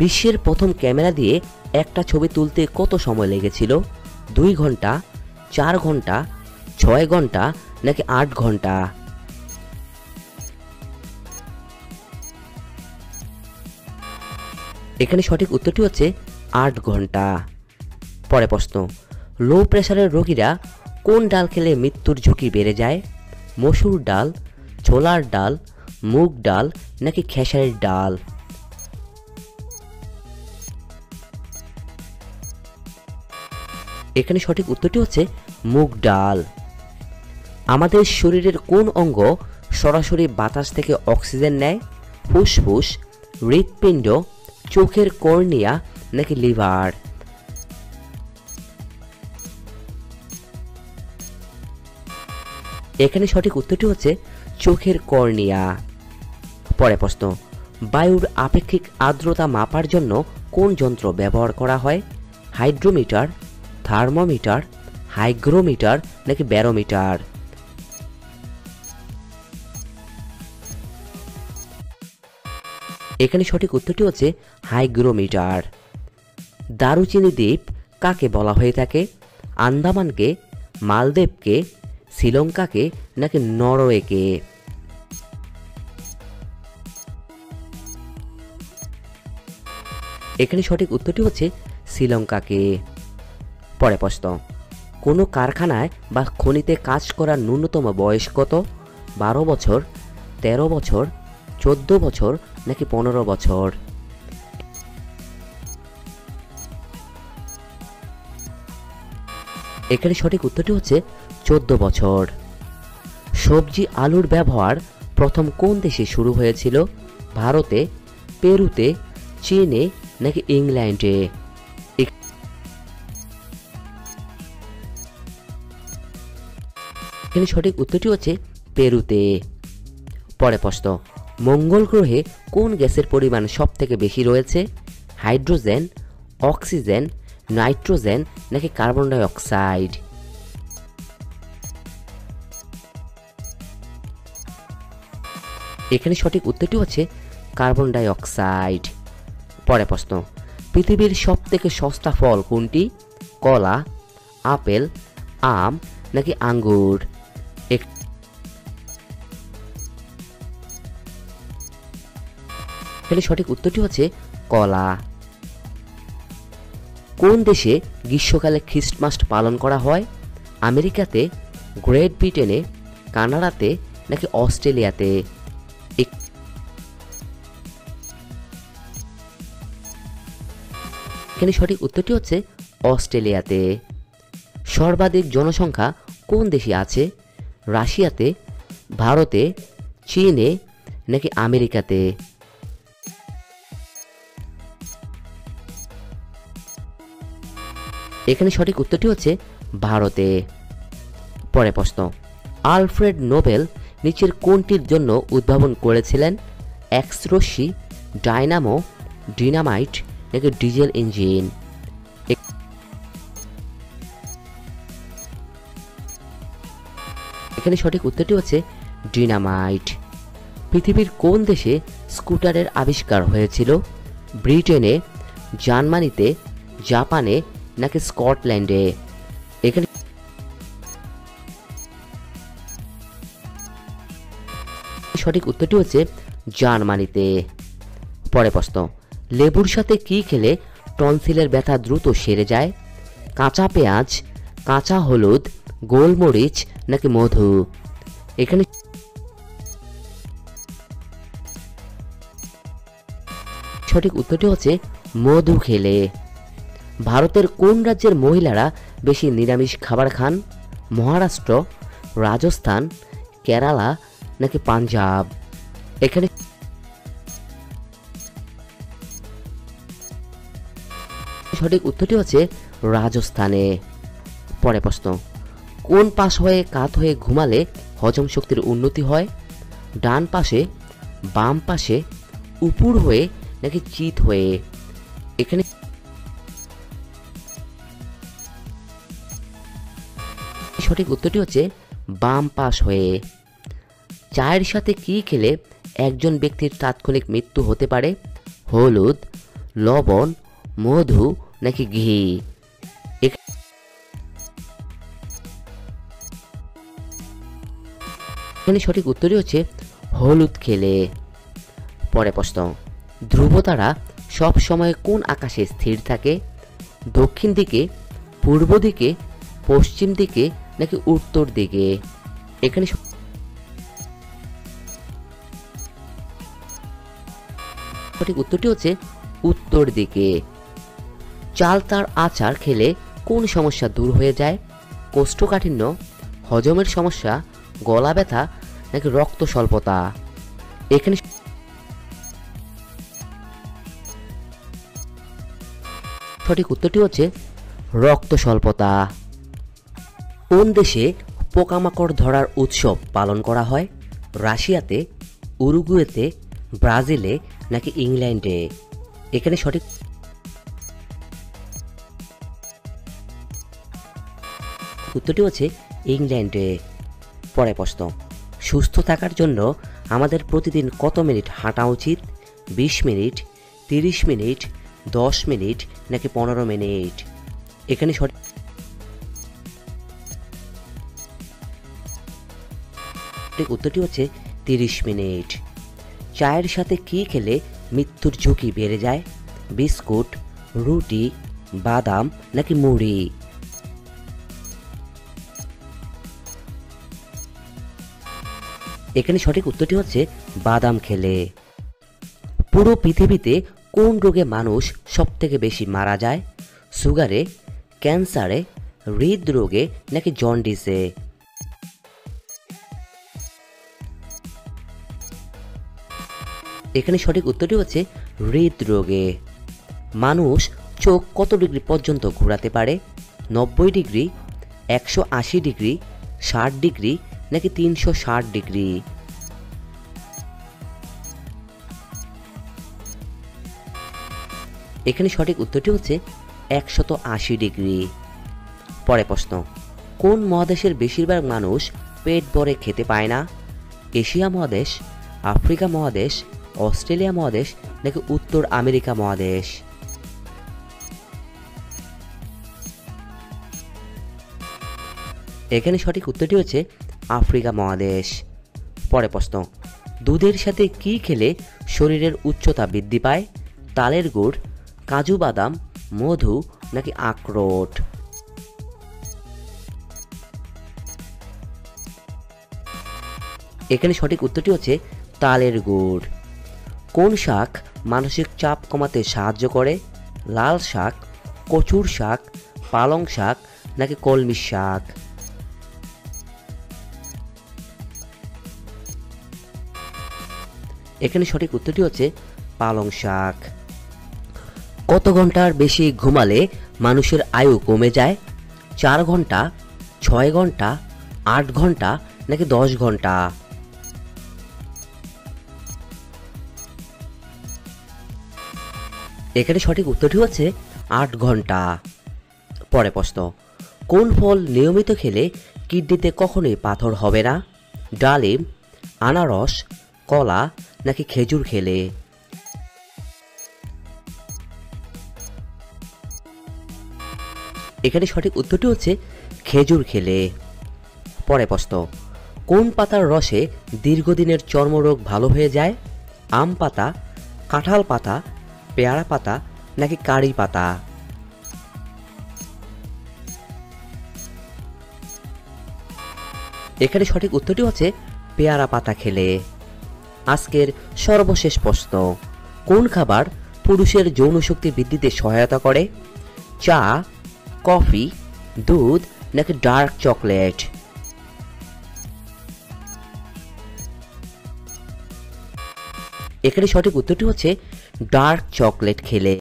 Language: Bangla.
বিশ্বের প্রথম ক্যামেরা দিয়ে একটা ছবি তুলতে কত সময় লেগেছিল? 2 ঘন্টা, 4 ঘন্টা, 6 ঘন্টা নাকি 8 ঘন্টা? এখানে সঠিক উত্তরটি হচ্ছে 8 ঘন্টা। পরে প্রশ্ন, লো প্রেসারের রোগীরা কোন ডাল খেলে মৃত্যুর ঝুঁকি বেড়ে যায়? মসুর ডাল, ছোলার ডাল, মুগ ডাল নাকি খেসারির ডাল? এখানে সঠিক উত্তরটি হচ্ছে মুগ ডাল। আমাদের শরীরের কোন অঙ্গ সরাসরি বাতাস থেকে অক্সিজেন নেয়? ফুসফুস, হৃৎপিণ্ড, চোখের কর্নিয়া নাকি লিভার? এখানে সঠিক উত্তরটি হচ্ছে চোখের কর্নিয়া। পরে প্রশ্ন, বায়ুর আপেক্ষিক আর্দ্রতা মাপার জন্য কোন যন্ত্র ব্যবহার করা হয়? হাইড্রোমিটার, থার্মোমিটার, হাইগ্রোমিটার নাকি ব্যারোমিটার? এখানে সঠিক উত্তরটি হচ্ছে হাইগ্রোমিটার। দারুচিনি দ্বীপ কাকে বলা হয়ে থাকে? আন্দামানকে, মালদ্বীপকে, শ্রীলঙ্কাকে নাকি নরওয়েকে? এখানে সঠিক উত্তরটি হচ্ছে শ্রীলঙ্কাকে। পরে প্রশ্ন, কোনো কারখানায় বা খনিতে কাজ করার ন্যূনতম বয়স কত? 12 বছর, 13 বছর, 14 বছর নাকি 15 বছর? এখানে সঠিক উত্তরটি হচ্ছে 14 বছর। সবজি আলুর ব্যবহার প্রথম কোন দেশে শুরু হয়েছিল? ভারতে, পেরুতে, চীনে নাকি ইংল্যান্ডে? এখানে সঠিক উত্তরটি হচ্ছে পেরুতে। পরে প্রশ্ন, মঙ্গল গ্রহে কোন গ্যাসের পরিমাণ সবথেকে বেশি রয়েছে? হাইড্রোজেন, অক্সিজেন, নাইট্রোজেন নাকি কার্বন ডাই অক্সাইড? এখানে সঠিক উত্তরটি হচ্ছে কার্বন ডাই অক্সাইড। পরে প্রশ্ন, পৃথিবীর সবথেকে সস্তা ফল কোনটি? কলা, আপেল, আম নাকি আঙ্গুর? এখানে সঠিক উত্তরটি হচ্ছে কলা। কোন দেশে গ্রীষ্মকালে খ্রিস্টমাস পালন করা হয়? আমেরিকাতে, গ্রেট ব্রিটেনে, কানাডাতে নাকি অস্ট্রেলিয়াতে? এখানে সঠিক উত্তরটি হচ্ছে অস্ট্রেলিয়াতে। সর্বাধিক জনসংখ্যা কোন দেশে আছে? রাশিয়াতে, ভারতে, চীনে নাকি আমেরিকাতে? এখানে সঠিক উত্তরটি হচ্ছে ভারতে। পরে প্রশ্ন, আলফ্রেড নোবেল নিচের কোনটির জন্য উদ্ভাবন করেছিলেন? এক্স রশ্মি, ডায়নামো, ডিনামাইট নাকি ডিজেল ইঞ্জিন? এখানে সঠিক উত্তরটি হচ্ছে ডিনামাইট। পৃথিবীর কোন দেশে স্কুটারের আবিষ্কার হয়েছিল? ব্রিটেনে, জার্মানিতে, জাপানে নাকি স্কটল্যান্ডে? এখানে সঠিক উত্তরটি হচ্ছে জার্মানিতে। পরে প্রশ্ন, লেবুর সাথে কি খেলে টনসিলের ব্যথা দ্রুত সেরে যায়? কাঁচা পেঁয়াজ, কাঁচা হলুদ, গোলমরিচ নাকি মধু? এখানে সঠিক উত্তরটি হচ্ছে মধু খেলে। ভারতের কোন রাজ্যের মহিলারা বেশি নিরামিষ খাবার খান? মহারাষ্ট্র, রাজস্থান, কেরালা নাকি পাঞ্জাব? এখানে সঠিক উত্তরটি হচ্ছে রাজস্থানে। পরে প্রশ্ন, কোন পাশ হয়ে কাত হয়ে ঘুমালে হজম শক্তির উন্নতি হয়? ডান পাশে, বাম পাশে, উপর হয়ে নাকি চিত হয়ে? এখানে সঠিক উত্তরটি হচ্ছে বাম পাশ হয়ে। চায়ের সাথে কি খেলে একজন ব্যক্তির তাৎক্ষণিক মৃত্যু হতে পারে? হলুদ, লবণ, মধু নাকি ঘি? এখানে সঠিক উত্তরই হচ্ছে হলুদ খেলে। পরে প্রশ্ন, ধ্রুবতারা সব সময় কোন আকাশে স্থির থাকে? দক্ষিণ দিকে, পূর্ব দিকে, পশ্চিম দিকে নাকি উত্তর দিকে? এখানে সঠিক উত্তরটি হচ্ছে উত্তর দিকে। চালতার আচার খেলে কোন সমস্যা দূর হয়ে যায়? কোষ্ঠকাঠিন্য, হজমের সমস্যা, গলা ব্যথা নাকি রক্ত স্বল্পতা? এখানে সঠিক উত্তরটি হচ্ছে রক্ত স্বল্পতা। কোন দেশে পোকামাকড় ধরার উৎসব পালন করা হয়? রাশিয়াতে, উরুগুয়েতে, ব্রাজিলে নাকি ইংল্যান্ডে? এখানে সঠিক উত্তরটি হচ্ছে ইংল্যান্ডে। পরে প্রশ্ন, সুস্থ থাকার জন্য আমাদের প্রতিদিন কত মিনিট হাঁটা উচিত? 20 মিনিট, 30 মিনিট, 10 মিনিট নাকি 15 মিনিট? এখানে সঠিক উত্তরটি হচ্ছে 30 মিনিট। চায়ের সাথে কি খেলে মৃত্যুর ঝুঁকি বেড়ে যায়? বিস্কুট, রুটি, বাদাম নাকি মুড়ি? এখানে সঠিক উত্তরটি হচ্ছে বাদাম খেলে। পুরো পৃথিবীতে কোন রোগে মানুষ সবথেকে বেশি মারা যায়? সুগারে, ক্যান্সারে, হৃদরোগে নাকি জন্ডিসে? এখানে সঠিক উত্তরটি হচ্ছে হৃদরোগে। মানুষ চোখ কত ডিগ্রি পর্যন্ত ঘোরাতে পারে? 90 ডিগ্রি, 180 ডিগ্রি, 60 ডিগ্রি নাকি 360 ডিগ্রি? এখানে সঠিক উত্তরটি হচ্ছে 180 ডিগ্রি। পরে প্রশ্ন, কোন মহাদেশের বেশিরভাগ মানুষ পেট ভরে খেতে পায় না? এশিয়া মহাদেশ, আফ্রিকা মহাদেশ, অস্ট্রেলিয়া মহাদেশ নাকি উত্তর আমেরিকা মহাদেশ? এখানে সঠিক উত্তরটি হচ্ছে আফ্রিকা মহাদেশ। পরে প্রশ্ন, দুধের সাথে কি খেলে শরীরের উচ্চতা বৃদ্ধি পায়? তালের গুড়, কাজু বাদাম, মধু নাকি আখরোট? এখানে সঠিক উত্তরটি হচ্ছে তালের গুড়। কোন শাক মানসিক চাপ কমাতে সাহায্য করে? লাল শাক, কচুর শাক, পালং শাক নাকি কলমি শাক? এখানে সঠিক উত্তরটি হচ্ছে পালং শাক। কত ঘন্টার বেশি ঘুমালে মানুষের আয়ু কমে যায়? 4 ঘন্টা, 6 ঘন্টা, 8 ঘন্টা নাকি 10 ঘন্টা? এখানে সঠিক উত্তরটি হচ্ছে 8 ঘন্টা। পরে প্রশ্ন, কোন ফল নিয়মিত খেলে কিডনিতে কখনোই পাথর হবে না? ডালিম, আনারস, কলা নাকি খেজুর খেলে? এখানে সঠিক উত্তরটি হচ্ছে খেজুর খেলে। পরে প্রশ্ন, কোন পাতার রসে দীর্ঘদিনের চর্মরোগ ভালো হয়ে যায়? আম পাতা, কাঁঠাল পাতা, পেয়ারা পাতা নাকি কারি পাতা? এখানে সঠিক উত্তরটি হচ্ছে পেয়ারা পাতা খেলে। আজকের সর্বশেষ প্রশ্ন, কোন খাবার পুরুষের যৌন শক্তি বৃদ্ধিতে সহায়তা করে? চা, কফি, দুধ নাকি ডার্ক চকলেট? এখানে সঠিক উত্তরটি হচ্ছে ডার্ক চকলেট খেলে।